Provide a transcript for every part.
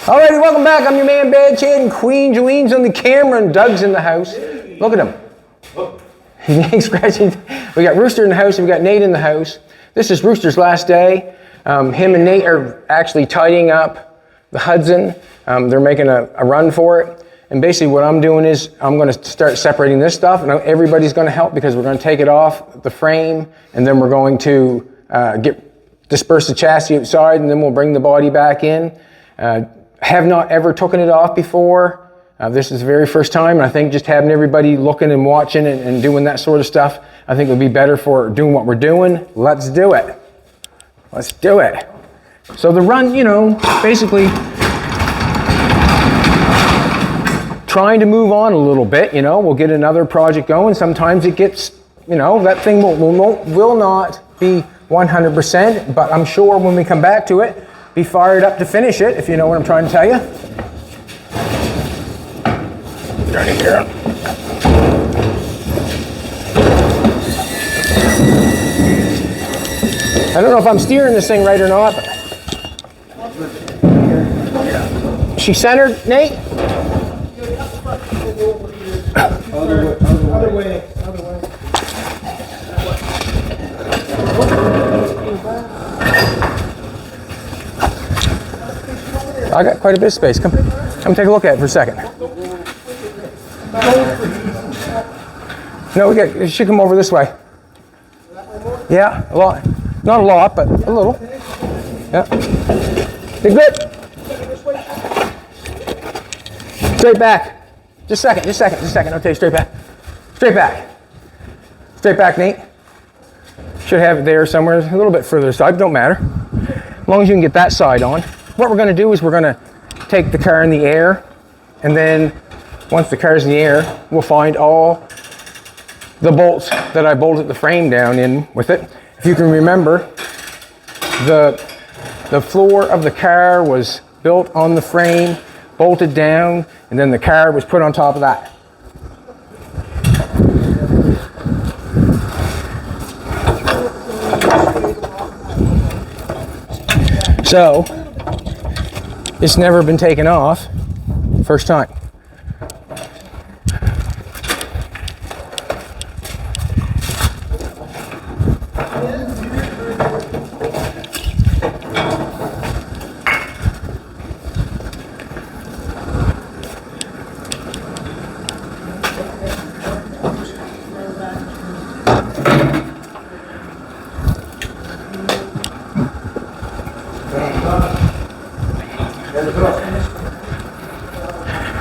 Alrighty, welcome back. I'm your man, Bad Chad, and Queen Jolene's on the camera, and Doug's in the house. Look at him. He ain't scratching. We got Rooster in the house, and we got Nate in the house. This is Rooster's last day. Him and Nate are actually tidying up the Hudson. They're making a run for it. And basically what I'm doing is I'm going to start separating this stuff, and everybody's going to help because we're going to take it off the frame, and then we're going to disperse the chassis outside, and then we'll bring the body back in. Have not ever taken it off before. This is the very first time, and I think just having everybody looking and watching and doing that sort of stuff, I think would be better for doing what we're doing. Let's do it. Let's do it. So the run, you know, basically trying to move on a little bit, you know, we'll get another project going. Sometimes it gets, you know, that thing will not be 100%, but I'm sure when we come back to it, be fired up to finish it, if you know what I'm trying to tell you. Right in here. I don't know if I'm steering this thing right or not, but she centered, Nate? Other way. I got quite a bit of space. Come take a look at it for a second. No, you should come over this way. Yeah, a lot. Not a lot, but a little. Yeah. You're good. Straight back. Just a second. I'll tell you straight back. Straight back, Nate. Should have it there somewhere, a little bit further aside, don't matter. As long as you can get that side on. What we're going to do is we're going to take the car in the air, and then once the car's in the air, we'll find all the bolts that I bolted the frame down in with it. If you can remember, the floor of the car was built on the frame, bolted down, and then the car was put on top of that. So, it's never been taken off, first time.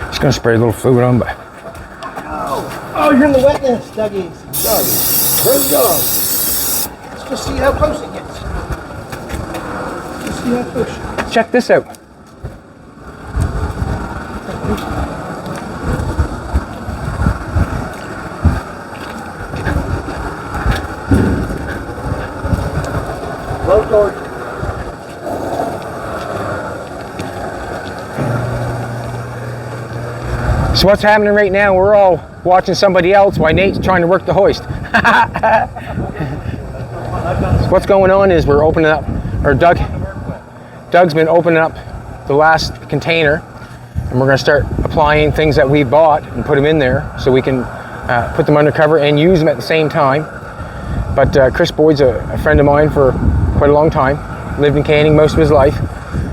Just gonna spray a little fluid on, but. Oh, you're in the wetness, Dougie. Doug, where's the dog? Let's just see how close it gets. Let's see how close. Check this out. Low torque. So what's happening right now, we're all watching somebody else while Nate's trying to work the hoist. So what's going on is we're opening up, or Doug's been opening up the last container, and we're going to start applying things that we bought and put them in there so we can put them under cover and use them at the same time. But Chris Boyd's a friend of mine for quite a long time, lived in Canning most of his life,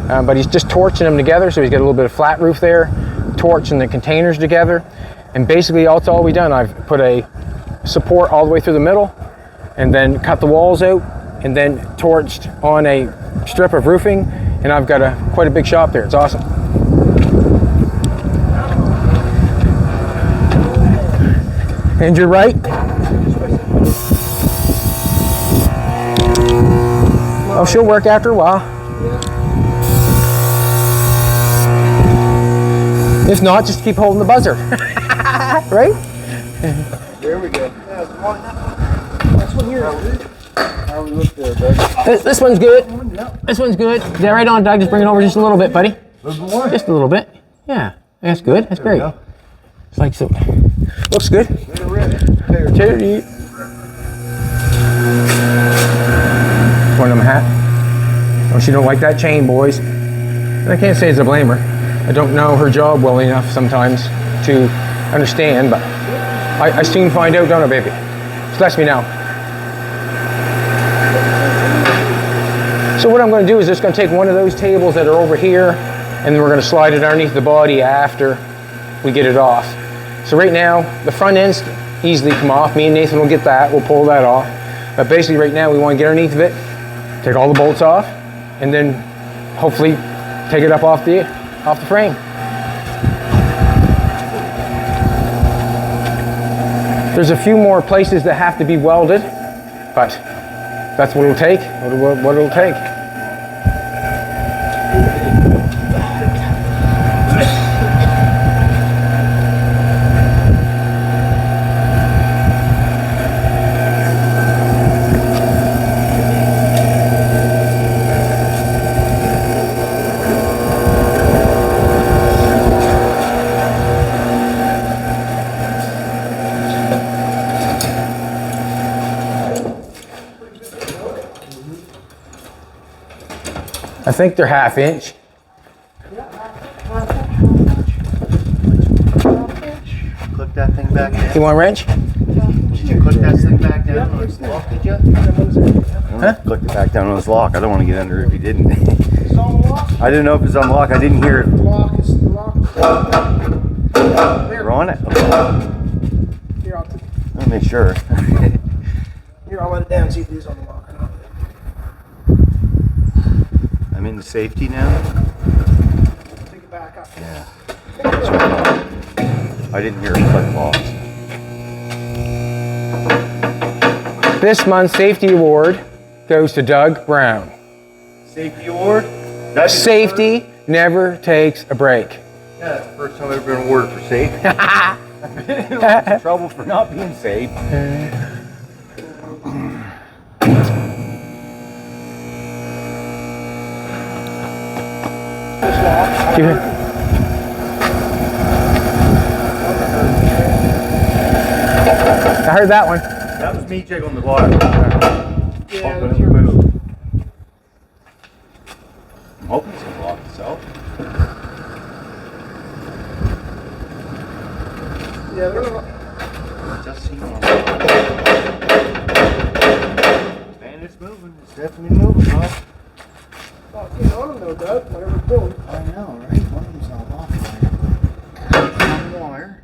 but he's just torching them together, so he's got a little bit of flat roof there, torching the containers together, and basically that's all we've done. I've put a support all the way through the middle, and then cut the walls out, and then torched on a strip of roofing, and I've got quite a big shop there. It's awesome. And you're right. Oh, she'll work after a while. If not, just keep holding the buzzer. Right? There we go. That's one here. How we look there, Doug? This one's good. This one's good. Is that right on, Doug? Just bring it over just a little bit, buddy. Just a little bit. Yeah, that's good. That's great. It's like so. Looks good. Charity. One of them hat. Oh, she don't like that chain, boys. And I can't say it's a blame her. I don't know her job well enough sometimes to understand, but I soon find out, don't I, baby? Bless me now. So what I'm going to do is just going to take one of those tables that are over here, and then we're going to slide it underneath the body after we get it off. So right now, the front ends easily come off. Me and Nathan will get that. We'll pull that off. But basically right now, we want to get underneath of it, take all the bolts off, and then hopefully take it up off the frame. There's a few more places that have to be welded, but that's what it'll take. What it'll take. I think they're 1/2 inch. Click that thing back down. You want a wrench? Did you click that thing back down on its lock, did you? Huh? Click it back down on its lock. I don't want to get under if you didn't. It's on the lock. I didn't know if it's unlocked. I didn't hear it. The lock is the lock. You're on it? Here, Let me make sure. here, I'll let it down and see if it is on the lock or not. I'm in the safety now. Take it back up. Yeah. I didn't hear it click lock. This month's safety award goes to Doug Brown. Safety award? That's Safety never takes a break. Yeah, that's the first time I've ever been awarded for safe. I've been in lots of trouble for not being safe. Keep it. I heard that one. That was me jiggling the water. Yeah, that's yours. I'm hoping it's gonna lock itself. Yeah, they're not. It does seem on. Man, it's moving. It's definitely moving, huh? Oh, get on them though, Doug. Whatever it's doing. I know, right? One of them's not locked. On the wire.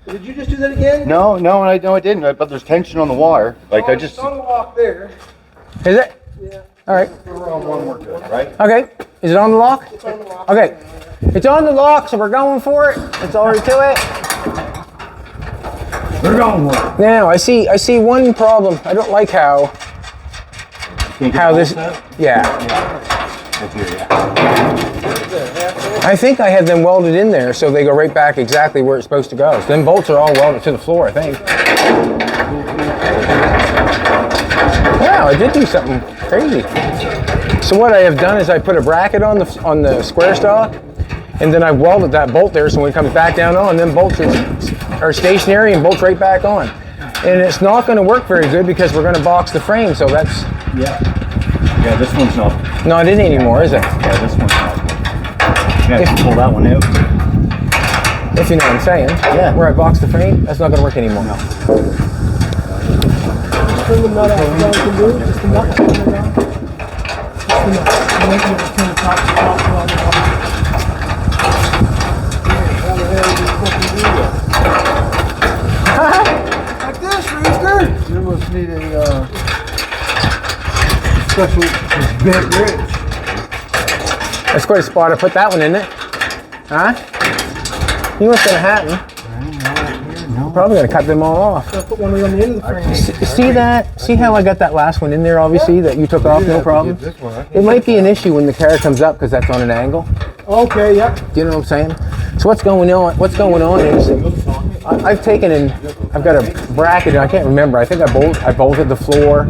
Did you just do that again? No, I didn't. But there's tension on the wire. Like I just. It's on the lock there. Is it? Yeah. All right. We're on one. We're good, right? Okay. Is it on the lock? It's on the lock. Okay. It's on the lock, so we're going for it. That's all there is to it. We're going for it. Now, I see one problem. I don't like how this. Yeah. Right here, yeah. I think I had them welded in there so they go right back exactly where it's supposed to go. So them bolts are all welded to the floor, I think. Wow, I did do something crazy. So what I have done is I put a bracket on the square stock, and then I welded that bolt there so when it comes back down on, them bolts are stationary and bolts right back on. And it's not going to work very good because we're going to box the frame, so that's... Yeah, this one's not. Not in anymore, is it? Yeah, this one's not. You have to pull that one out. If you know what I'm saying. Yeah. Where I box the frame, that's not going to work anymore. No. Turn the nut out. Is that what you can do? Just the nut. Turn it down. Just the nut. And then you turn the top to top and on the bottom. How the hell do you fucking do that? Like this, Rooster. You must need a special bent wrench. That's quite a spot. I put that one in it. Huh? You know what's going to happen? No. Probably going to cut them all off. I'll put one on the end of the frame. See that? See how I got that last one in there, obviously, that you took off, no problem? It might be an issue when the car comes up because that's on an angle. Okay, yep. Do you know what I'm saying? So what's going on? What's going on is I've taken in. I've got a bracket. I can't remember. I think I bolted the floor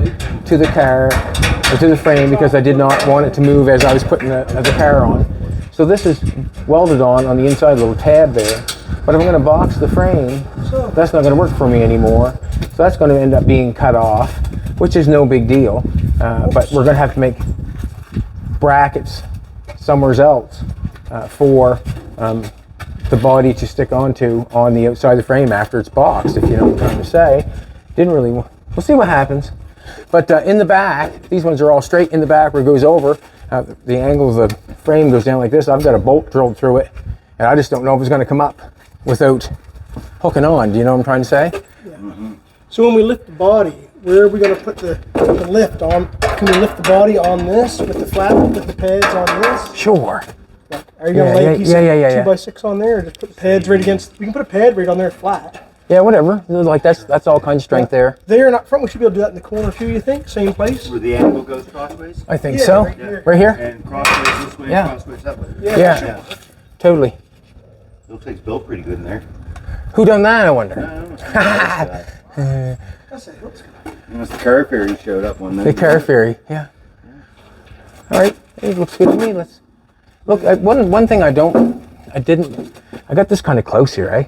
to the car or to the frame because I did not want it to move as I was putting the car on. So this is welded on the inside, a little tab there. But if I'm going to box the frame, that's not going to work for me anymore. So that's going to end up being cut off, which is no big deal. But we're going to have to make brackets somewhere else for the body to stick onto on the outside of the frame after it's boxed, if you know what I'm trying to say. Didn't really, we'll see what happens. But in the back, these ones are all straight in the back where it goes over. The angle of the frame goes down like this. I've got a bolt drilled through it, and I just don't know if it's going to come up without hooking on. Do you know what I'm trying to say? Yeah. Mm-hmm. So when we lift the body, where are we going to put the lift on? Can we lift the body on this with the flat, with the pads on this? Sure. Like, are you going to lay a piece of 2x6 on there, or just put the pads right against? We can put a pad right on there flat. Yeah, whatever. Like that's all kinds of strength there. There and up front, we should be able to do that in the corner too. You think? Same place? Where the angle goes crossways? I think so. Right here. And crossways this way, Yeah. crossways that way. Yeah. Sure. Totally. Looks like it's built pretty good in there. Who done that, I wonder? That's a Hiltz guy. Unless the car ferry showed up one night. The car ferry, yeah. All right, it looks good to me. Let's look. One thing I got this kind of close here, eh?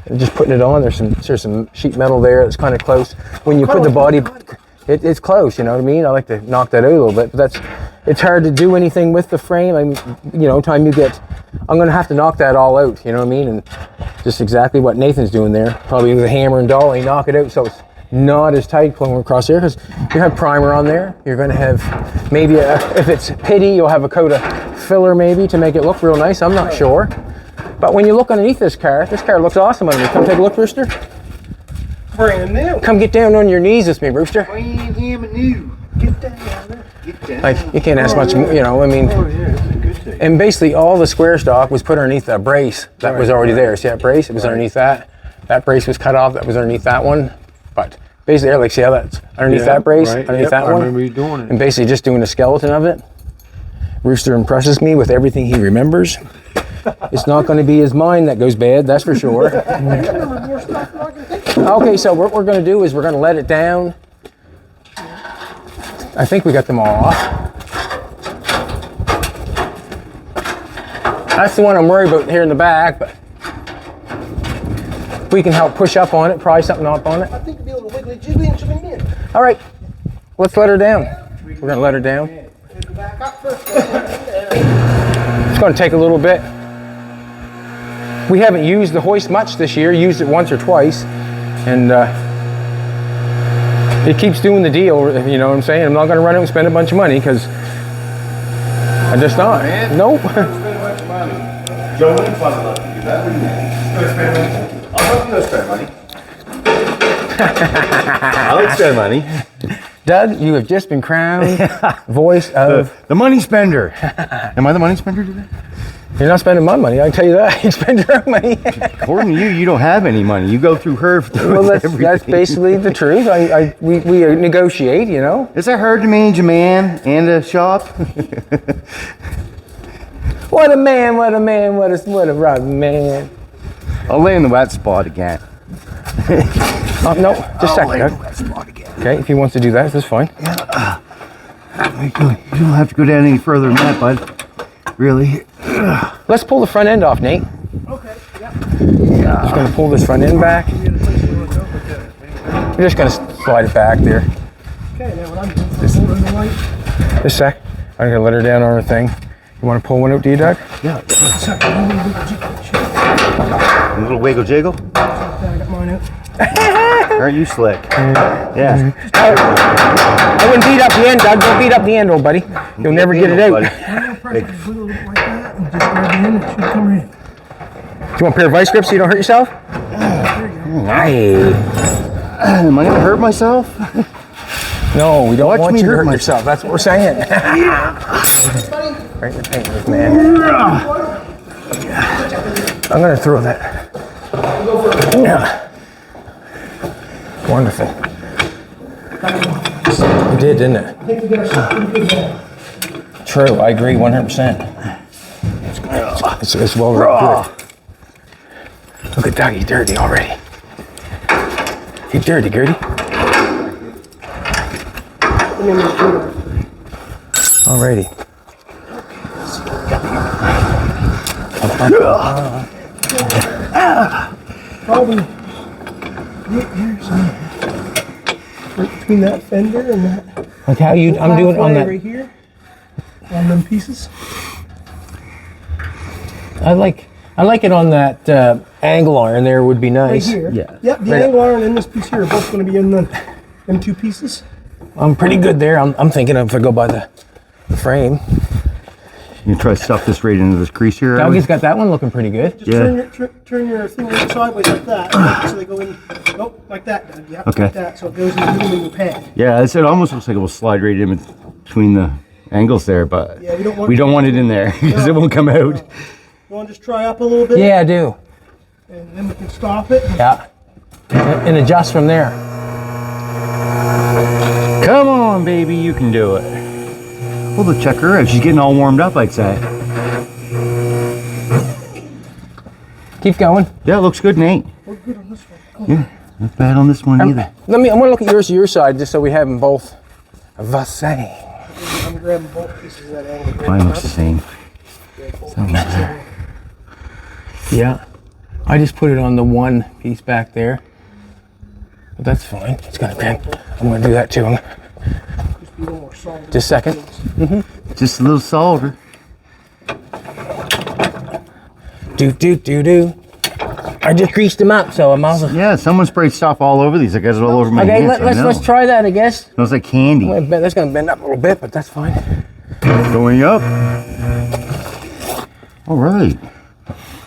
And just putting it on. There's some sheet metal there. It's kind of close. When you put the body, it's close. You know what I mean? I like to knock that out a little bit, but it's hard to do anything with the frame. I'm going to have to knock that all out. You know what I mean? And just exactly what Nathan's doing there. Probably with a hammer and dolly, knock it out so it's not as tight pulling across here, because you have primer on there. You're going to have maybe if it's pitty, you'll have a coat of filler maybe to make it look real nice. I'm not sure. But when you look underneath this car looks awesome underneath. Come take a look, Rooster. Brand new. Come get down on your knees with me, Rooster. Brand new. Get down there. Get down. Like, you can't ask much, you know, I mean. Oh yeah, it's a good thing. And basically all the square stock was put underneath that brace that was already there. See that brace? It was underneath that. That brace was cut off. That was underneath that one. But basically, like, see how that's underneath that brace? Underneath that one? I remember you doing it. And basically just doing a skeleton of it. Rooster impresses me with everything he remembers. It's not going to be his mind that goes bad, that's for sure. Okay, so what we're going to do is we're going to let it down. I think we got them all off. That's the one I'm worried about here in the back, but if we can help push up on it, pry something up on it. I think it'll be a little wiggly jiggly and she'll be in. All right, let's let her down. We're going to let her down. Go back up first. It's going to take a little bit. We haven't used the hoist much this year, used it once or twice, and it keeps doing the deal, you know what I'm saying? I'm not going to run out and spend a bunch of money, because I'm just not. Nope. Spend a bunch of money. Joe and fun enough to do that. What do you mean? I'll help you go spend money. I like to spend money. Doug, you have just been crowned voice of... The money spender. Am I the money spender today? You're not spending my money, I can tell you that. You spend your own money. According to you, you don't have any money. You go through her. Well, that's basically the truth. We negotiate, you know. Is that hard to manage a man and a shop? What a man, what a man, what a right man. I'll lay in the wet spot again. No, just a I'll lay second, in the Doug. wet spot again. Okay, if he wants to do that, that's fine. You don't have to go down any further than that, bud. Really? Let's pull the front end off, Nate. Okay, yeah. Just going to pull this front end back. We're just going to slide it back there. Okay, now what I'm doing is I'm holding the light. Just a sec. I'm going to let her down on her thing. You want to pull one out, do you, Doug? Yeah. A little wiggle jiggle? I got mine out. Aren't you slick? Yeah. I wouldn't beat up the end, Doug. Don't beat up the end, old buddy. You'll never get it out. Press it a little bit like that and just grab it in and it should come right in. Do you want a pair of vice grips so you don't hurt yourself? Hey. Am I going to hurt myself? No, we don't Watch want me you to hurt hurt myself. yourself. That's what we're saying. Right in the paint, man. I'm going to throw that. Yeah. Wonderful. You did, didn't it? True, I agree 100%. It's well good. Look at Doug, he's dirty already. He's dirty, Gertie. Alrighty. Probably right between that fender and that. Like how I'm doing on that. Right here. On them pieces. I like it on that angle iron there would be Right nice. here. Yeah. Yep, the Right. angle iron and this piece here are both going to be in them two pieces. I'm pretty good there. I'm thinking if I go by the frame. You try to stuff this right into this crease here. Doggy's got that one looking pretty good. Just turn your thing sideways like that, so they go in. Nope, like that, Doug. Yep, Okay. like that. So it goes in the middle of your pad. Yeah, it almost looks like it will slide right in between the angles there, but Yeah, we don't want it in there because it won't come out. You want to just try up a little bit? Yeah, I do. And then we can stop it. Yeah. And adjust from there. Come on, baby, you can do it. Well, to check her out. She's getting all warmed up, I'd say. Keep going. Yeah, it looks good, Nate. We're good on this one. Yeah, not bad on this one either. I'm gonna look at your side just so we have them both the same. I'm grabbing both pieces of that angle. Mine looks the same. Yeah. I just put it on the one piece back there. But that's fine. It's gonna be. I'm gonna do that too. Just be a little more solid. Just a second. Just a little solder. Do. I just greased them up, so I'm also. Yeah, someone sprayed stuff all over these. I got it all over my Okay, hands. let's try that, I guess. Smells like candy. That's gonna bend up a little bit, but that's fine. Going up. All right.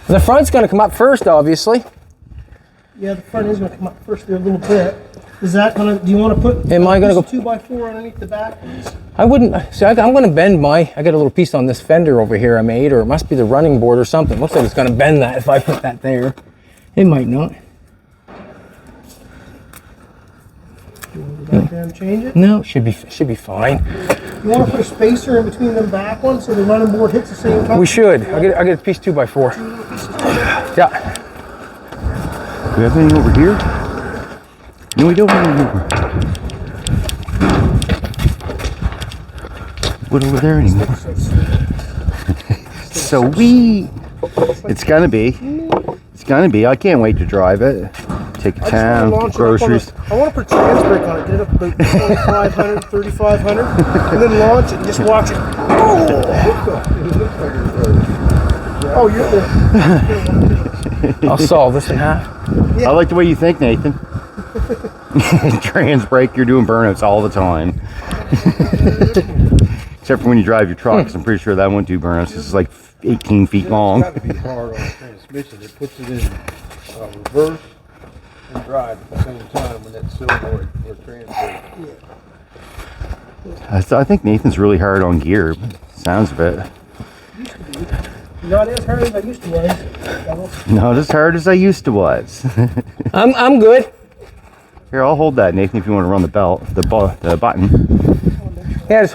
The front's gonna come up first, obviously. Yeah, the front is going to come up first there a little bit. Is that going to? Do you want to put? Am I gonna go- 2x4 underneath the back ones? I wouldn't. See, I'm gonna bend I got a little piece on this fender over here I made, or it must be the running board or something. Looks like it's gonna bend that if I put that there. It might not. You want to go back there and change it? No, should be fine. You want to put a spacer in between them back ones so the running board hits the same time? We should. I get a piece 2x4. Yeah. Do we have anything over here? No, we don't have anything over. What over there anymore? So it's gonna be. I can't wait to drive it. Take it town, groceries. I want to put trans brake on it, get it up about 2,500, 3,500, and then launch it and just watch it. Oh, you're there. I'll solve this in half. I like the way you think, Nathan. Trans brake, you're doing burnouts all the time. Except for when you drive your truck, 'cause I'm pretty sure that won't do burnouts because it's like 18 feet long. It's got to be hard on the transmission. It puts it in reverse and drive at the same time when that silver or transfer. I think Nathan's really hard on gear. Sounds of it. Not as hard as I used to was. Not as hard as I used to was. I'm good. Here, I'll hold that, Nathan, if you want to run the belt, the button. Yeah,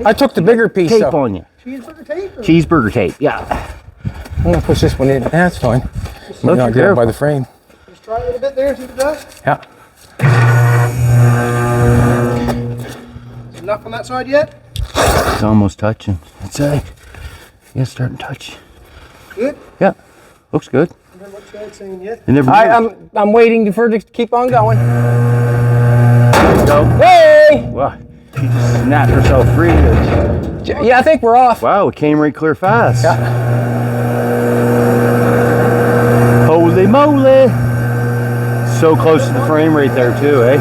I took the bigger piece. Tape So on you. Cheeseburger tape? Or? Cheeseburger tape, yeah. I'm gonna push this one in. That's fine. Look, Not you're grab by the frame. Just try a little bit there and see if it does. Yeah. Enough on that side yet? It's almost touching. It's like, yeah, starting to touch. Good. Yeah, looks good. And then what Chad's saying yet? It never I'm waiting for it to keep on going. go. Hey! Wow, she just snapped herself free. Yeah, I think we're off. Wow, it came right clear fast. Yeah. Holy moly! So close to the frame right there too, eh?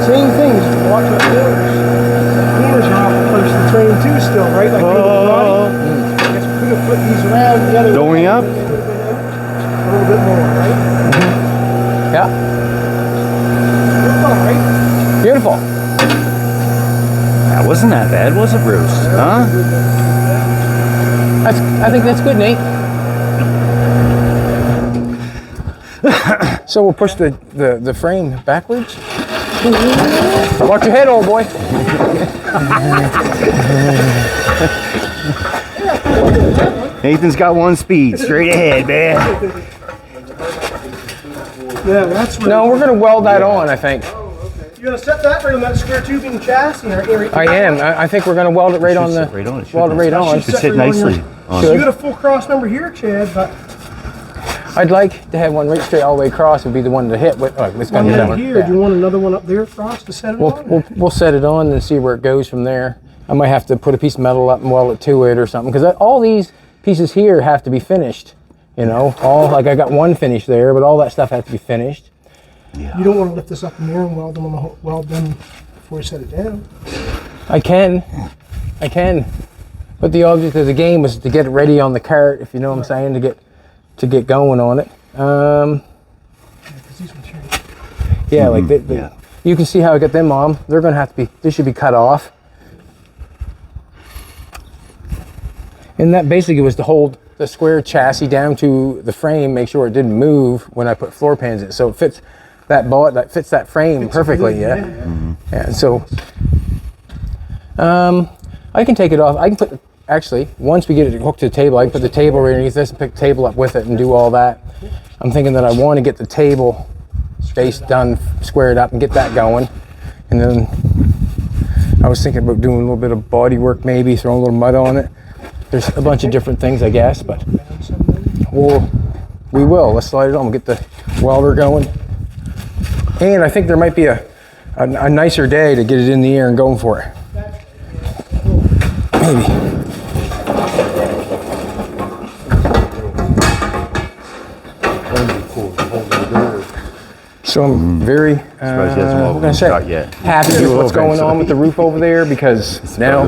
Same thing, just watch the corners. The corners are awful close to the train too still, right? Like the body. I guess we could put these around the other Going way. up? A little bit more, right? Yeah. That's all right. Beautiful. That wasn't that bad, was it, Bruce? Huh? I think that's good, Nate. So we'll push the frame backwards. Watch your head, old boy. Nathan's got one speed, straight ahead, man. Yeah, that's right. No, we're gonna weld that on, I think. You're gonna set that right on that square tubing chassis, or I am. I think we're gonna weld it right on the. Sit right on it, shouldn't Weld it right on. It should sit nicely. on So it. you got a full cross number here, Chad, but I'd like to have one right straight all the way across. Would be the one to hit. With, it's one gonna hit that right one. here. Do you want another one up there across to set it on? We'll set it on and see where it goes from there. I might have to put a piece of metal up and weld it to it or something, because all these pieces here have to be finished. You know, like I got one finished there, but all that stuff has to be finished. Yeah. You don't want to lift this up in there and weld them before you set it down. I can. But the object of the game was to get it ready on the cart, if you know what I'm saying, to get going on it. Yeah, like you can see how I got them on. They're going to have to be. They should be cut off. And that basically was to hold the square chassis down to the frame, make sure it didn't move when I put floor pans in. So it fits that bullet, that fits that frame perfectly. Yeah. Yeah. So I can take it off. I can put. Actually, once we get it hooked to the table, I can put the table right underneath this and pick the table up with it and do all that. I'm thinking that I want to get the table space done, squared up, and get that going. And then I was thinking about doing a little bit of body work, maybe throwing a little mud on it. There's a bunch of different things, I guess, but we will. Let's slide it on. We'll get the welder going. And I think there might be a nicer day to get it in the air and going for it. Maybe. So I'm very happy with what's going on with the roof over there, because now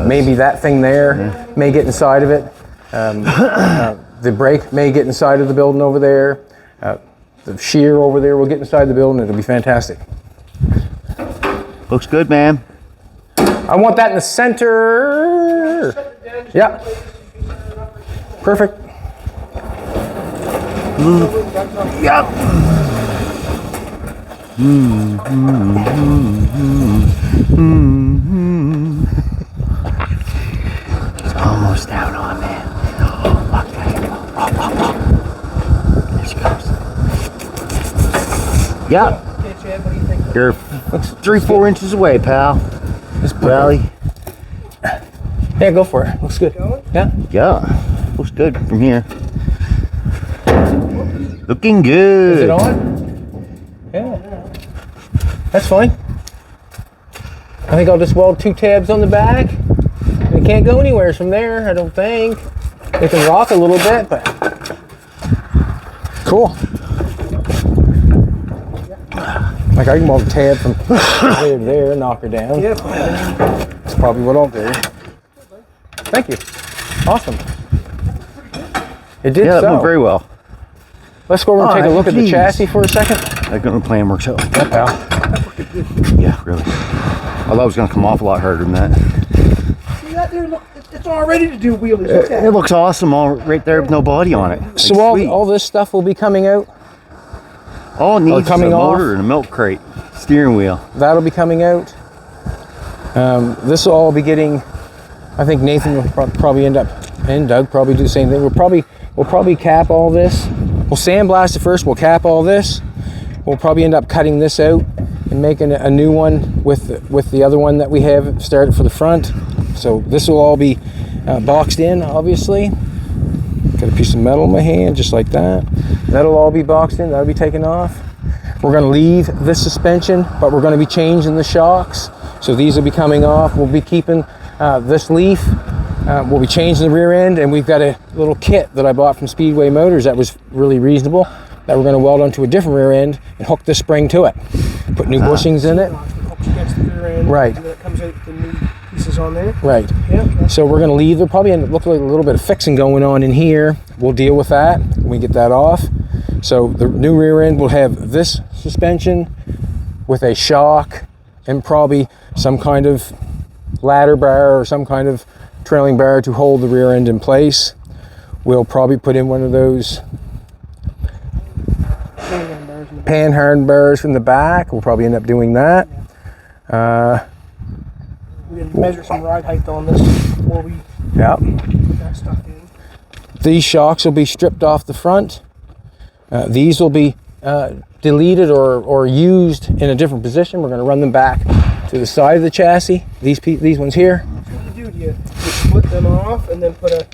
maybe that thing there may get inside of it. The brake may get inside of the building over there. The shear over there will get inside the building. It'll be fantastic. Looks good, man. I want that in the center. Yeah. Perfect. Yep. It's almost down on, man. Oh, fuck that. There she goes. Yep. You're 3-4 inches away, pal. Rally. Yeah, go for it. Looks good. Yeah. Yeah. Looks good from here. Looking good. Is it on? Yeah. That's fine. I think I'll just weld 2 tabs on the back. It can't go anywhere from there, I don't think. It can rock a little bit, but cool. Like I can weld a tab from there to there, knock her down. That's probably what I'll do. Thank you. Awesome. It did that so. went very well. Let's go over and take a look at the chassis for a second. That gun plan works out. Yeah, pal. Yeah, really. I thought it was going to come off a lot harder than that. See that there? Look, it's all ready to do wheelies. It looks awesome all right there with no body on it. So all this stuff will be coming out? All it needs is a motor and a milk crate, steering wheel. That'll be coming out. This will all be getting, I think Nathan will probably end up, and Doug probably do the same thing. We'll probably cap all this. We'll sandblast it first, we'll cap all this. We'll probably end up cutting this out and making a new one with the other one that we have started for the front. So this will all be boxed in, obviously. Got a piece of metal in my hand, just like that. That'll all be boxed in, that'll be taken off. We're gonna leave this suspension, but we're gonna be changing the shocks. So these will be coming off. We'll be keeping this leaf. We'll be changing the rear end, and we've got a little kit that I bought from Speedway Motors that was really reasonable, that we're going to weld onto a different rear end and hook this spring to it. Put new bushings in it. Against the rear end, right. And then it comes out with the new pieces on there. Right. Yeah. So we're going to leave. There'll probably end up looking like a little bit of fixing going on in here. We'll deal with that when we get that off. So the new rear end will have this suspension with a shock and probably some kind of ladder bar or some kind of trailing bar to hold the rear end in place. We'll probably put in one of those pan-hardened bars from the back. We'll probably end up doing that. We're going to measure some ride height on this before we put that stuff in. These shocks will be stripped off the front. These will be deleted or used in a different position. We're going to run them back to the side of the chassis. These ones here. What you do, you split them off and then put a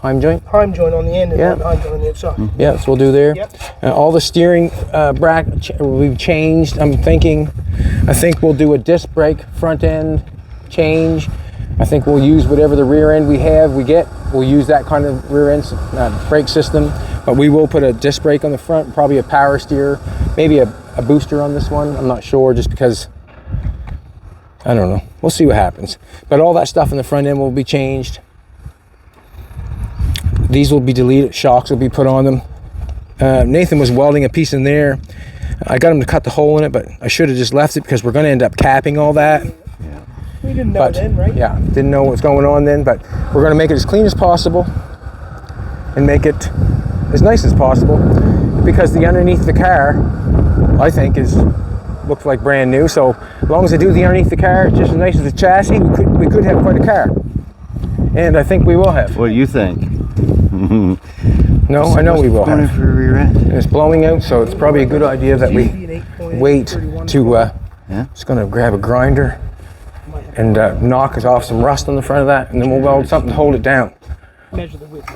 Heim joint on the end and then heim joint on the outside. Yeah, that's what we'll do there. Yep. All the steering bracket we've changed. I think we'll do a disc brake front end change. I think we'll use whatever the rear end we get. We'll use that kind of rear end brake system, but we will put a disc brake on the front, probably a power steer, maybe a booster on this one. I'm not sure, just because, I don't know. We'll see what happens. But all that stuff in the front end will be changed. These will be deleted, shocks will be put on them. Nathan was welding a piece in there. I got him to cut the hole in it, but I should have just left it because we're going to end up capping all that. We didn't know then, right? Yeah, didn't know what was going on then, but we're going to make it as clean as possible and make it as nice as possible, because the underneath the car, I think, looks like brand new. So as long as I do the underneath the car just as nice as the chassis, we could have quite a car, and I think we will have. What do you think? No, I know we will have. For rear end. And it's blowing out, so it's probably a good idea that we wait to. Just going to grab a grinder and knock us off some rust on the front of that, and then we'll weld something to hold it down. Measure the width.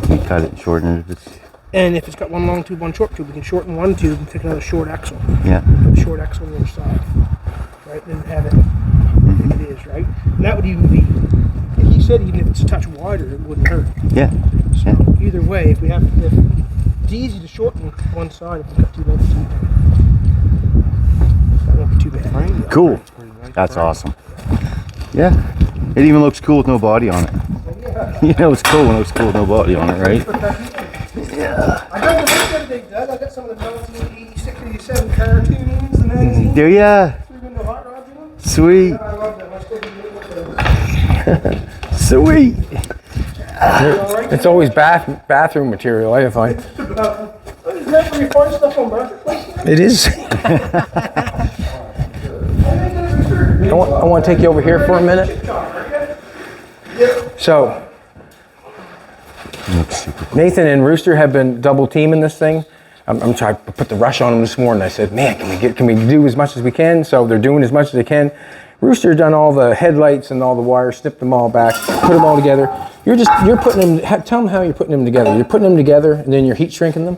You cut it and shorten it if it's. And if it's got one long tube, one short tube, we can shorten one tube and take another short axle. Yeah. Put the short axle on the other side, right? And have it like it is, right? And that would even be. He said even if it's a touch wider, it wouldn't hurt. Yeah. So either way, if it's easy to shorten one side if it's got 2 lengths. That won't be too bad. Cool. That's awesome. Yeah. It even looks cool with no body on it. You know, it's cool when it looks cool with no body on it, right? Yeah. I got the book the other day, Doug. I got some of the 1986, 87 cartoons, the magazine. Do ya? Window hot rods in them. Sweet. I love them. I still do it. Sweet. It's always bathroom material, I find. Is that where you find stuff on Marketplace? It is. I want to take you over here for a minute. So, Nathan and Rooster have been double teaming this thing. I'm trying to put the rush on them this morning. I said, man, can we do as much as we can? So they're doing as much as they can. Rooster done all the headlights and all the wires, snipped them all back, put them all together. You're putting them. Tell them how you're putting them together. You're putting them together, and then you're heat shrinking them.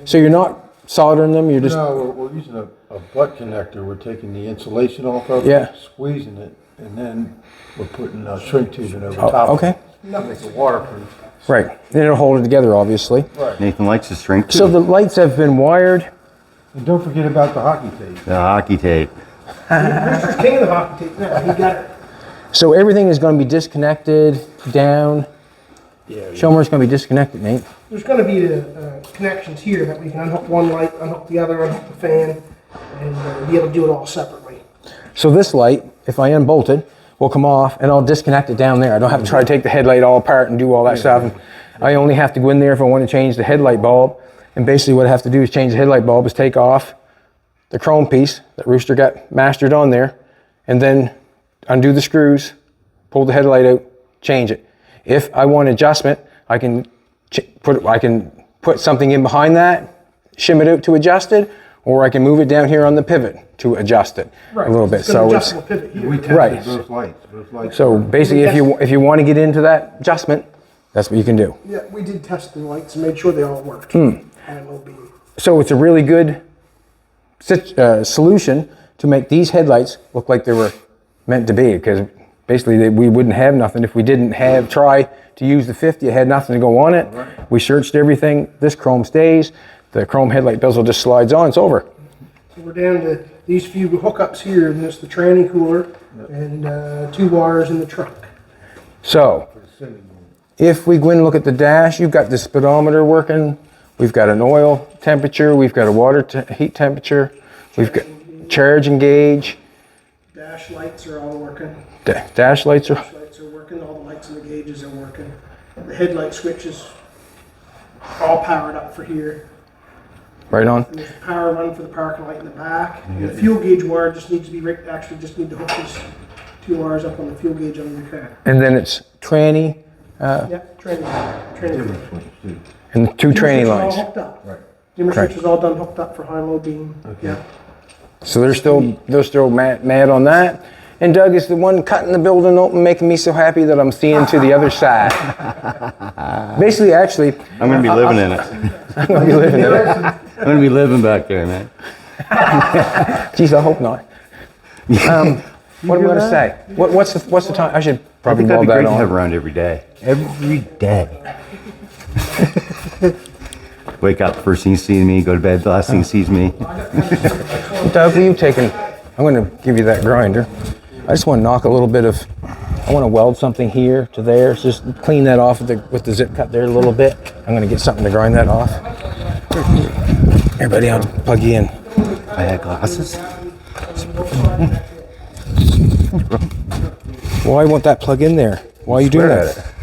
So you're not soldering them. You're just. No, we're using a butt connector. We're taking the insulation off of Yeah. it, squeezing it, and then we're putting a shrink tubing over top Okay. of it. To make it waterproof. Right. Then it'll hold it together, obviously. Nathan likes his string too. So the lights have been wired. And don't forget about the hockey tape. The hockey tape. Rooster's king of the hockey tape now. He got it. So everything is going to be disconnected down. Show me where it's going to be disconnected, Nate. There's going to be connections here that we can unhook one light, unhook the other, unhook the fan, and be able to do it all separately. So this light, if I unbolt it, will come off, and I'll disconnect it down there. I don't have to try to take the headlight all apart and do all that stuff. And I only have to go in there if I want to change the headlight bulb. And basically what I have to do is change the headlight bulb, is take off the chrome piece that Rooster got mastered on there, and then undo the screws, pull the headlight out, change it. If I want adjustment, I can put something in behind that, shim it out to adjust it, or I can move it down here on the pivot to adjust it a little bit. So it's an adjustable pivot here. We tested Right. both lights. Both lights. So basically, if you want to get into that adjustment, that's what you can do. Yeah, we did test the lights and made sure they all worked. And it'll be So it's a really good solution to make these headlights look like they were meant to be, because basically we wouldn't have nothing if we didn't try to use the 50. It had nothing to go on it. We searched everything. This chrome stays. The chrome headlight bezel just slides on. It's over. So we're down to these few hookups here, and there's the tranny cooler and 2 wires in the trunk. So if we go in and look at the dash, you've got the speedometer working. We've got an oil temperature. We've got a water heat temperature. We've got charging gauge. Dash lights are all working. Dash lights are. Dash lights are working. All the lights in the gauges are working. The headlight switch is all powered up for here. Right on. And there's a power run for the parking light in the back. And the fuel gauge wire just needs to be just need to hook these 2 wires up on the fuel gauge on the car. And then it's tranny. Yeah, tranny. And 2 tranny lines. All hooked up. Right. Dimmer switch is all done, hooked up for high-low beam. Okay. Yeah. So they're still mad on that. And Doug is the one cutting the building open, making me so happy that I'm seeing to the other side. Basically, actually, I'm going to be living in it. I'm going to be living in it. I'm going to be living back there, man. Geez, I hope not. What am I gonna say? What's the time? I should probably That'd weld be that great to have on. around every day. Every day. Wake up, first thing you see me. Go to bed, the last thing you see is me. Doug, will you taking? I'm gonna give you that grinder. I just want to knock a little bit of. I want to weld something here to there. So just clean that off with the zip cut there a little bit. I'm gonna get something to grind that off. Here, buddy, I'll plug you in. I had glasses. Why won't that plug in there? Why are you doing Swear that? at it.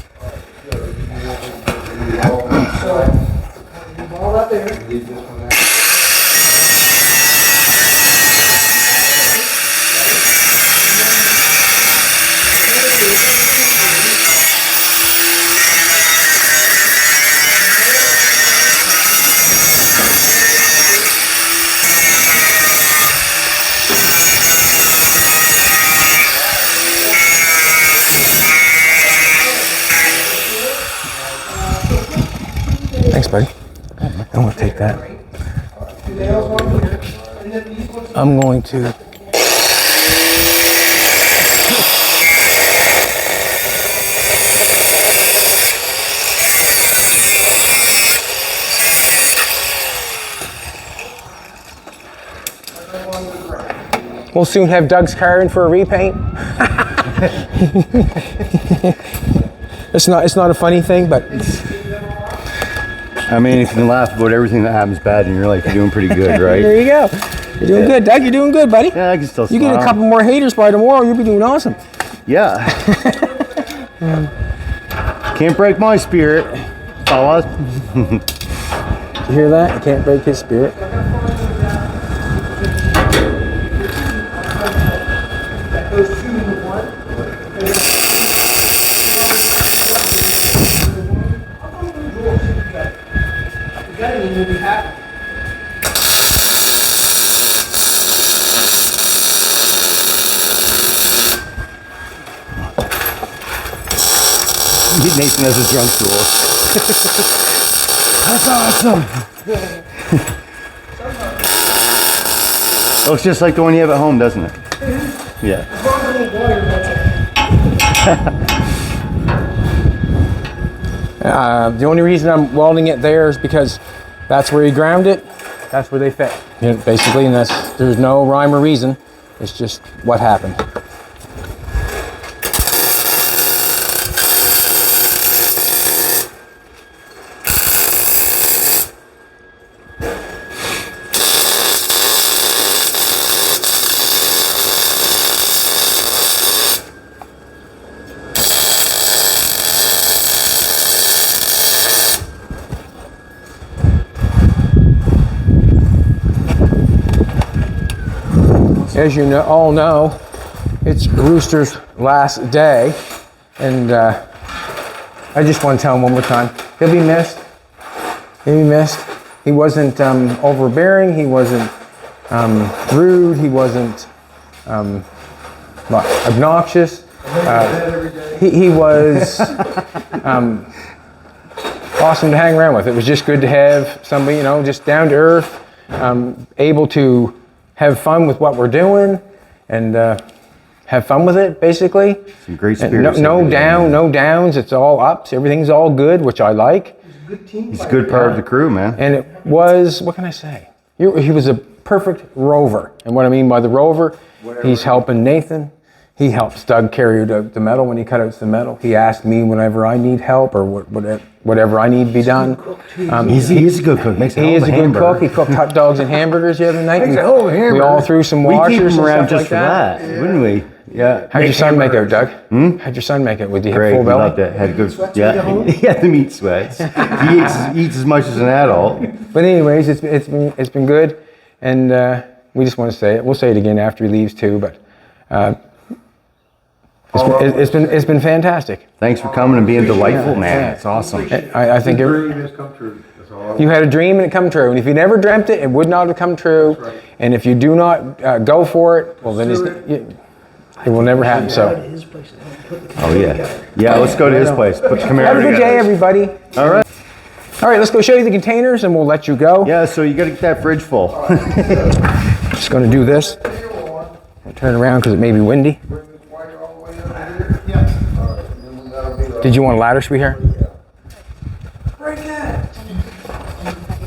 Thanks, buddy. I'm gonna take that. I'm going to. We'll soon have Doug's car in for a repaint. It's not a funny thing, but I mean, if you can laugh about everything that happens bad in your life, you're doing pretty good, right? there you go. You're doing good, Doug. You're doing good, buddy. Yeah, I can still You get a smile. couple more haters by tomorrow, you'll be doing awesome. Yeah. Can't break my spirit, fellas. You hear that? You can't break his spirit. Nathan has a junk tool. That's awesome. Looks just like the one you have at home, doesn't it? Yeah. The only reason I'm welding it there is because that's where he ground it. That's where they fit. You know, basically, and there's no rhyme or reason. It's just what happened. As you all know, it's Rooster's last day, and I just want to tell him one more time, he'll be missed. He'll be missed. He wasn't overbearing. He wasn't rude. He wasn't obnoxious. He was awesome to hang around with. It was just good to have somebody, you know, just down to earth, able to have fun with what we're doing, and have fun with it, basically. Some great And spirits. no downs. It's all ups. Everything's all good, which I like. He's a good part of the crew, man. And it was, what can I say? He was a perfect rover. And what I mean by the rover, he's helping Nathan. He helps Doug carry the metal when he cut out the metal. He asked me whenever I need help or whatever I need to be done. He's a good cook. Makes a He hell is of a good hamburger. cook. He cooked hot dogs and hamburgers the other night. Makes a hell of a We hamburger. all threw some We washers keep him and around stuff just like for that. that, wouldn't we? Yeah. How'd your son make out, Doug? How'd your son make it? Did he have Great. full He belly? loved it. Had good. Yeah. He had the meat sweats. He eats as much as an adult. But anyways, it's been good, and we just want to say it. We'll say it again after he leaves too. But it's been fantastic. Thanks for coming and being delightful, man. It's awesome. I think Dream has come true. That's all. you had a dream and it come true. And if you never dreamt it, it would not have come true. That's right. And if you do not go for it, well then it will never happen. So Oh yeah. Yeah. Let's go to his place. Put the Camaro have a good day, together. everybody. All right. All right, let's go show you the containers, and we'll let you go. Yeah. So you got to get that fridge full. Just going to do this. Turn around because it may be windy. Did you want a ladder, sweetheart?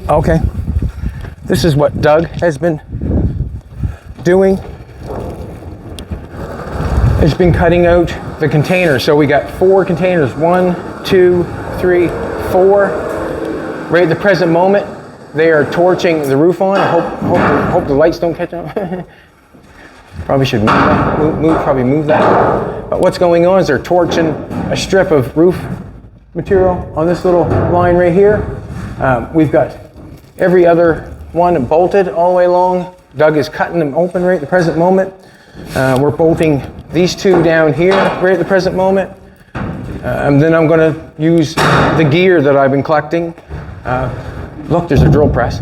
Okay. This is what Doug has been doing. He's been cutting out the containers. So we got 4 containers. 1, 2, 3, 4. Right at the present moment, they are torching the roof on. I hope the lights don't catch on. Probably should move that. But what's going on is they're torching a strip of roof material on this little line right here. We've got every other one bolted all the way along. Doug is cutting them open right at the present moment. We're bolting these 2 down here right at the present moment. And then I'm going to use the gear that I've been collecting. Look, there's a drill press.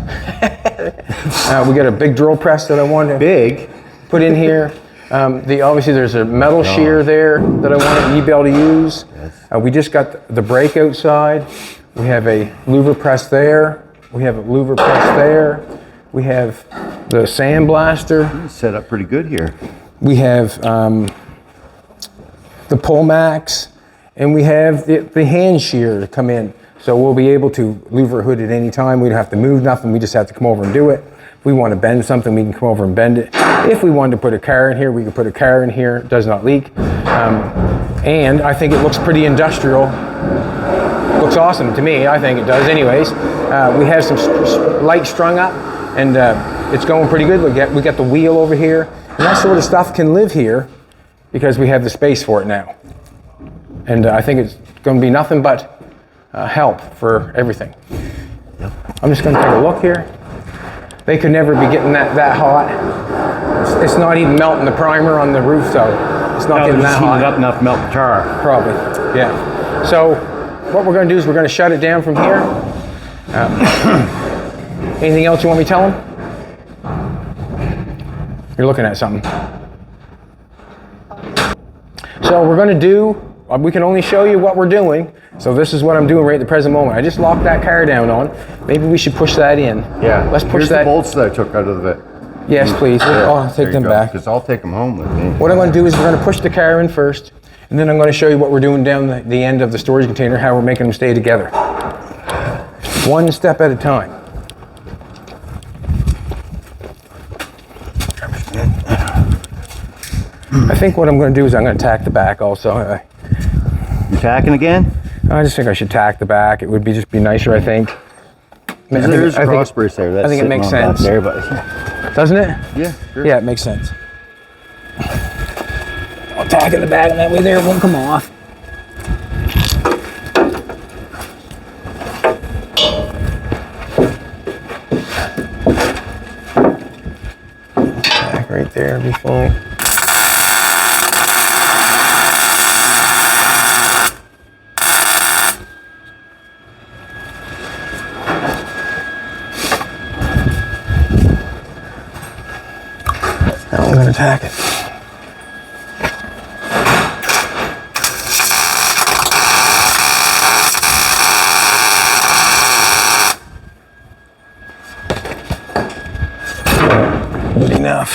We got a big drill press that I want to put in here. Obviously there's a metal shear there that I want to be able to use. We just got the brake outside. We have a louver press there. We have a louver press there. We have the sandblaster. Set up pretty good here. We have the pull max, and we have the hand shear to come in. So we'll be able to louver hood at any time. We don't have to move nothing. We just have to come over and do it. If we want to bend something, we can come over and bend it. If we wanted to put a car in here, we could put a car in here. It does not leak. And I think it looks pretty industrial. Looks awesome to me. I think it does anyways. We have some light strung up, and it's going pretty good. We got the wheel over here. And that sort of stuff can live here because we have the space for it now. And I think it's going to be nothing but help for everything. Yep. I'm just going to take a look here. They could never be getting that hot. It's not even melting the primer on the roof, so it's not getting that hot. Up enough to melt the tar. Probably, yeah. So what we're going to do is we're going to shut it down from here. Anything else you want me to tell them? You're looking at something. So we're going to do, we can only show you what we're doing. So this is what I'm doing right at the present moment. I just locked that car down on. Maybe we should push that in. Yeah. Let's push Here's that. the bolts that I took out of it. Yes, please. I'll take them back. Because I'll take them home with me. What I'm going to do is we're going to push the car in first, and then I'm going to show you what we're doing down the end of the storage container, how we're making them stay together. One step at a time. I think what I'm going to do is I'm going to tack the back also. You tacking again? I just think I should tack the back. It would just be nicer, I think. There's a cross brace there. That's I think it makes sense. There, but doesn't it? Yeah. Sure. Yeah, it makes sense. I'll tack in the back, and that way there it won't come off. Tack right there, be fine. Now I'm going to tack it. Enough.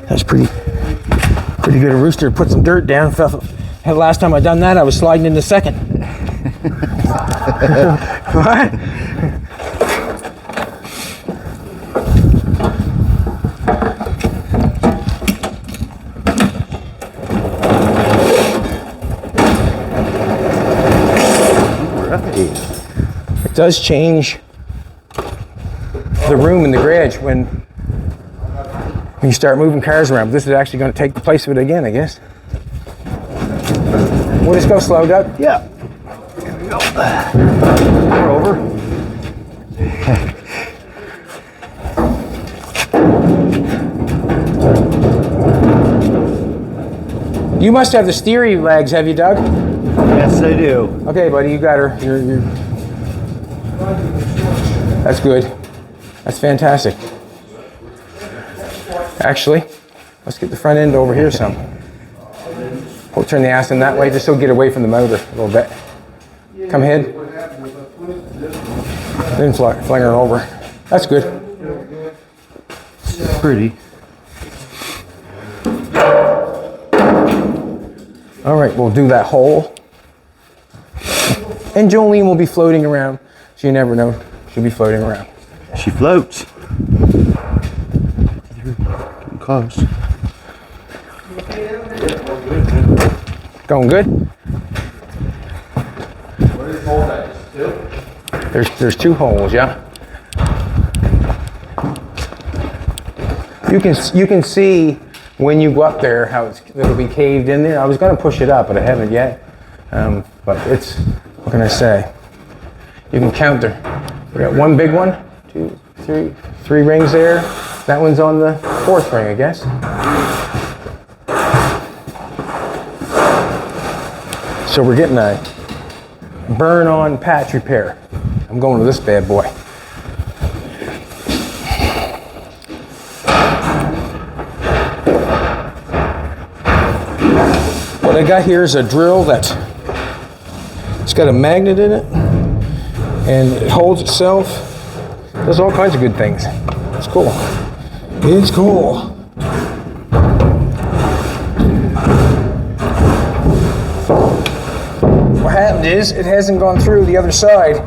That's pretty good. A rooster put some dirt down. The last time I done that, I was sliding into second. What? It does change the room in the garage when you start moving cars around. This is actually going to take the place of it again, I guess. We'll just go slow, Doug. yeah. Here we go. We're over. You must have the steering legs, have you, Doug? Yes, I do. Okay, buddy, you got her. You're... That's good. That's fantastic. Actually, let's get the front end over here some. We'll turn the ass in that way just so we get away from the motor a little bit. Come ahead. Then fling her over. That's good. Pretty. All right, we'll do that hole. And Jolene will be floating around. So you never know. She'll be floating around. She floats. Getting close. Going good? There's 2 holes, yeah. You can see when you go up there how it'll be caved in there. I was going to push it up, but I haven't yet. But it's, what can I say? You can count there. We got 1 big one, 2, 3 rings there. That one's on the 4th ring, I guess. So we're getting a burn-on patch repair. I'm going to this bad boy. What I got here is a drill it's got a magnet in it, and it holds itself. Does all kinds of good things. It's cool. It's cool. What happened is it hasn't gone through the other side.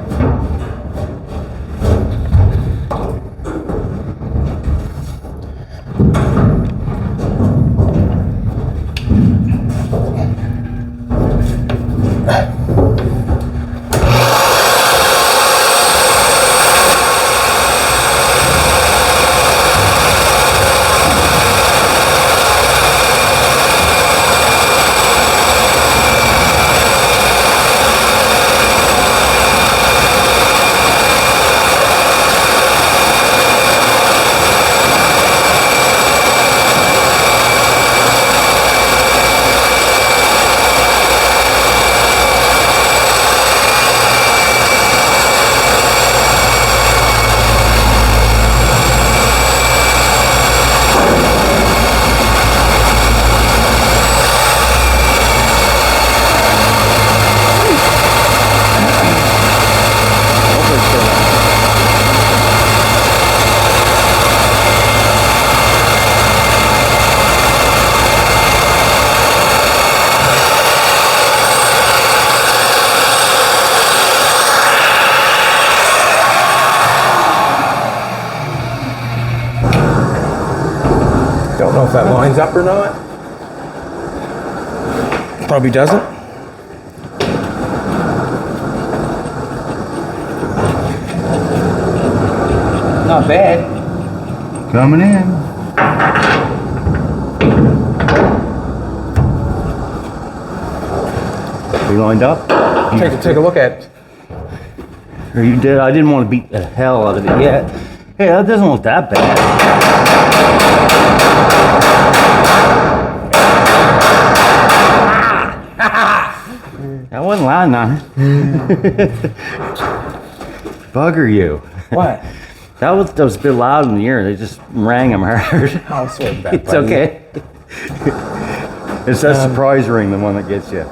Don't know if that lines up or not. Probably doesn't. Not bad. Coming in. We lined up? Take a look at it. Or you did? I didn't want to beat the hell out of it yet. Hey, that doesn't look that bad. That wasn't loud enough. Bugger you. What? That was a bit loud in the ear. They just rang them hard. I'll sort that. It's okay. It's that surprise ring, the one that gets you.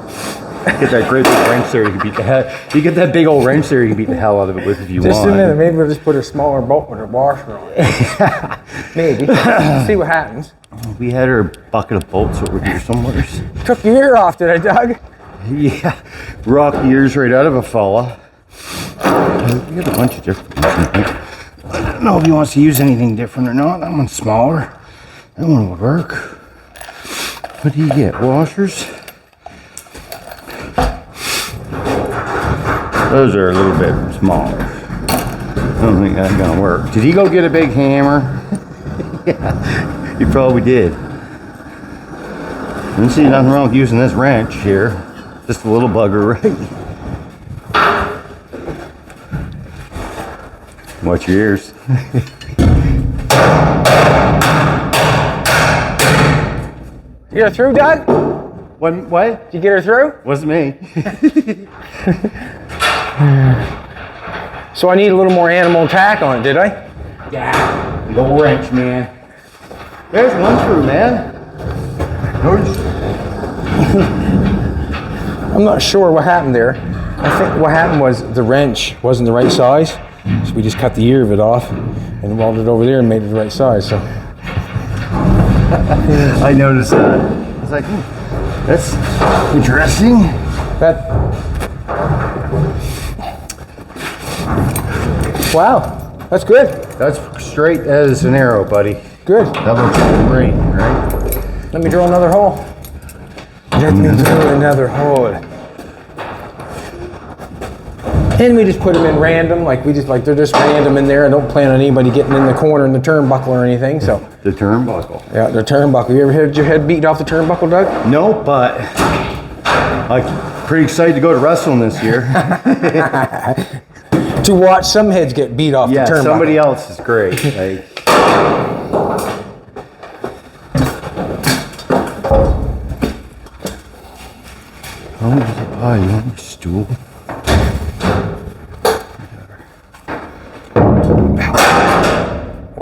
Get that great big wrench there, you can beat the hell. You get that big old wrench there, you can beat the hell out of it with if you Just want. a minute, maybe we'll just put a smaller bolt with a washer on it. Maybe. See what happens. We had our bucket of bolts over here somewhere. Took your ear off, did I, Doug? Yeah, rock ears right out of a fella. We got a bunch of different ones in here. I don't know if he wants to use anything different or not. That one's smaller. That one would work. What do you get? Washers? Those are a little bit smaller. I don't think that's gonna work. Did he go get a big hammer? Yeah, he probably did. I don't see nothing wrong with using this wrench here. Just a little bugger, right? Watch your ears. You get her through, Doug? What? Did you get her through? Wasn't me. So I need a little more animal tack on it, did I? Yeah. Big old wrench, man. There's one through, man. There's I'm not sure what happened there. I think what happened was the wrench wasn't the right size, so we just cut the ear of it off and welded it over there and made it the right size. So I noticed that. I was like, that's interesting. that. Wow, that's good. That's straight as an arrow, buddy. Good. That looks great, right? Let me drill another hole. Let me drill another hole. And we just put them in random, they're just random in there. I don't plan on anybody getting in the corner in the turnbuckle or anything, so. The turnbuckle. Yeah, the turnbuckle. You ever had your head beat off the turnbuckle, Doug? No, but I'm pretty excited to go to wrestling this year. To watch some heads get beat off the turnbuckle. Yeah, somebody else is great. Like, oh, you want a stool?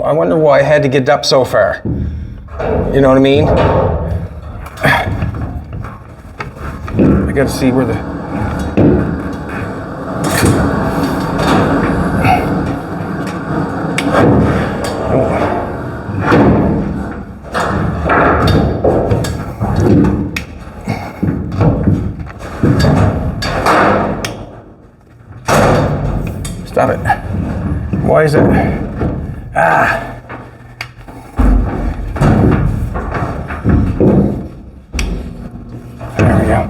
I wonder why I had to get up so far. You know what I mean? I gotta see where the... Stop it. Why is it? Ah. There we go.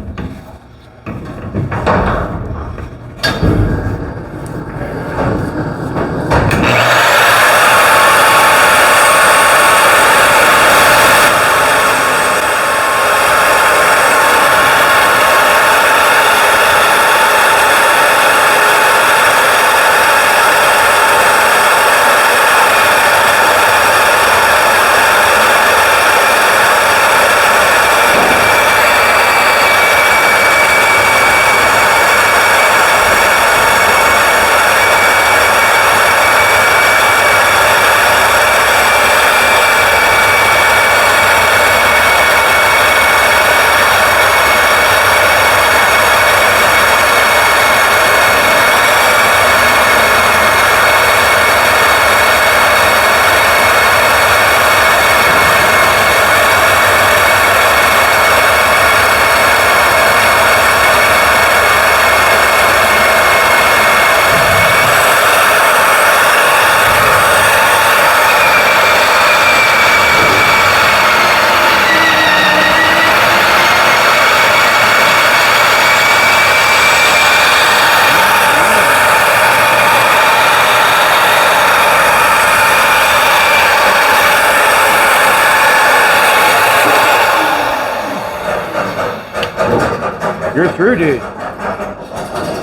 you're through, dude.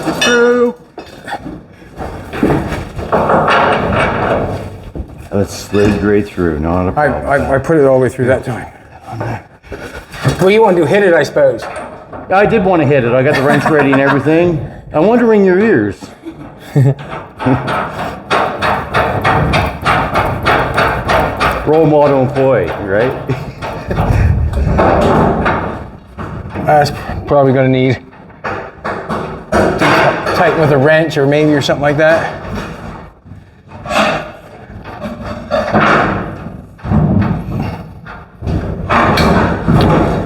You're through. That slid right through, not a problem. I put it all the way through that time. Well, you want to do hit it, I suppose. I did want to hit it. I got the wrench ready and everything. I'm wondering your ears. Role model employee, right? That's probably going to need to tighten with a wrench or maybe or something like that.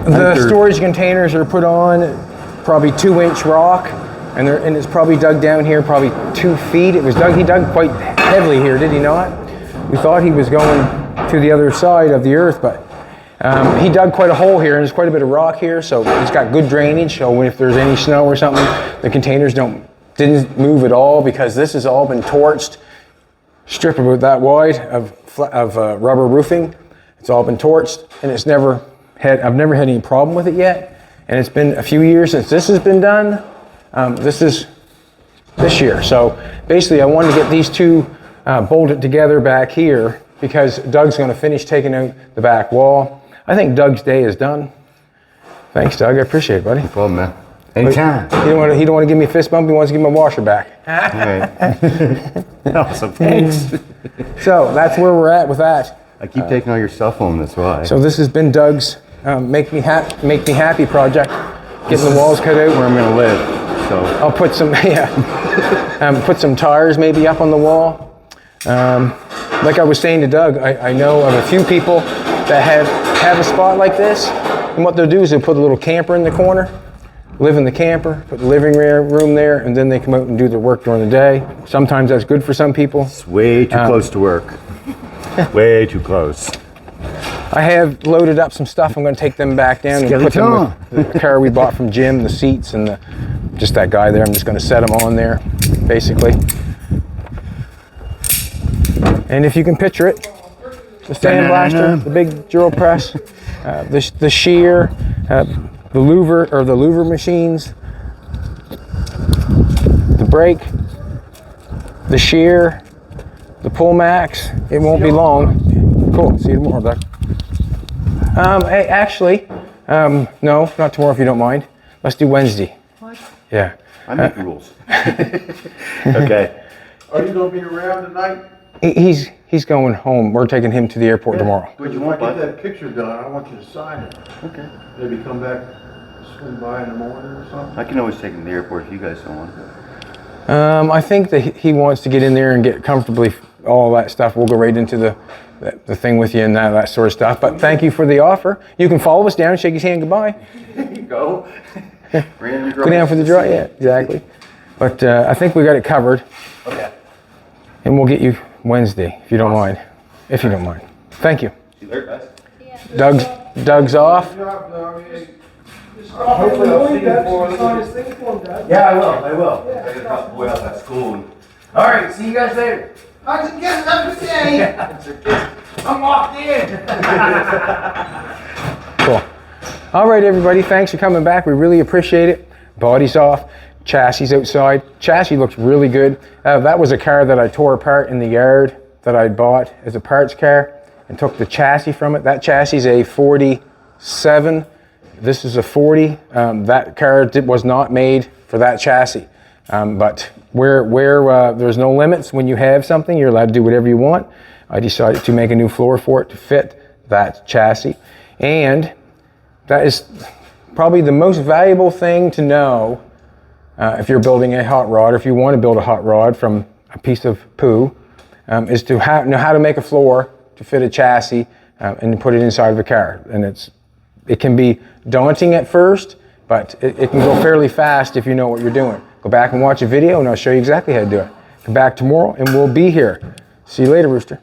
The storage containers are put on probably 2-inch rock, and it's probably dug down here probably 2 feet. He dug quite heavily here, did he not? We thought he was going to the other side of the earth, but he dug quite a hole here, and there's quite a bit of rock here, so it's got good drainage. So if there's any snow or something, the containers didn't move at all, because this has all been torched. Strip about that wide of rubber roofing. It's all been torched, and I've never had any problem with it yet. And it's been a few years since this has been done. This is this year. So basically I wanted to get these two bolted together back here, because Doug's going to finish taking out the back wall. I think Doug's day is done. Thanks, Doug. I appreciate it, buddy. No problem, man. Anytime. He don't want to give me a fist bump. He wants to give me my washer back. All right. Awesome. Thanks. So that's where we're at with that. I keep taking all your cell phone, that's why. So this has been Doug's make me happy project. Getting the walls cut out. Where I'm gonna live. So I'll put some put some tires maybe up on the wall. Like I was saying to Doug, I know of a few people that have a spot like this, and what they'll do is they'll put a little camper in the corner, live in the camper, put the living room there, and then they come out and do their work during the day. Sometimes that's good for some people. it's way too close to work. Way too close. I have loaded up some stuff. I'm going to take them back down and put them with the car we bought from Jim, the seats and just that guy there. I'm just going to set them on there, basically. And if you can picture it, the sandblaster, the big drill press, the shear, the louver machines, the brake, the shear, the pull max. It won't be long. Cool. See you tomorrow, Doug. Hey, actually, no, not tomorrow if you don't mind. Let's do Wednesday. What? Yeah. I make rules. Okay. Are you gonna be around tonight? He's going home. We're taking him to the airport tomorrow. What'd you If I want, get bud? that picture done, I want you to sign it. Okay. Maybe come back, swing by in the morning or something. I can always take him to the airport if you guys don't want to. I think that he wants to get in there and get comfortably all that stuff. We'll go right into the thing with you and that sort of stuff. But thank you for the offer. You can follow us down, shake his hand goodbye. There you go. Go down for the draw. Yeah, exactly. But I think we got it covered. Okay. And we'll get you Wednesday, if you don't mind. If you don't mind. Thank you. See you later, guys. Doug's off. Hopefully I'll see you before Yeah, I will. I got a couple boy out at school. All right, see you guys later. How's it going? Have a good day. I'm locked in. Cool. All right, everybody. Thanks for coming back. We really appreciate it. Body's off. Chassis outside. Chassis looks really good. That was a car that I tore apart in the yard that I bought as a parts car and took the chassis from it. That chassis is a 47. This is a 40. That car was not made for that chassis. But where there's no limits, when you have something, you're allowed to do whatever you want. I decided to make a new floor for it to fit that chassis. And that is probably the most valuable thing to know if you're building a hot rod, or if you want to build a hot rod from a piece of poo, is to know how to make a floor to fit a chassis and put it inside of a car. And it can be daunting at first, but it can go fairly fast if you know what you're doing. Go back and watch a video and I'll show you exactly how to do it. Come back tomorrow and we'll be here. See you later, Rooster.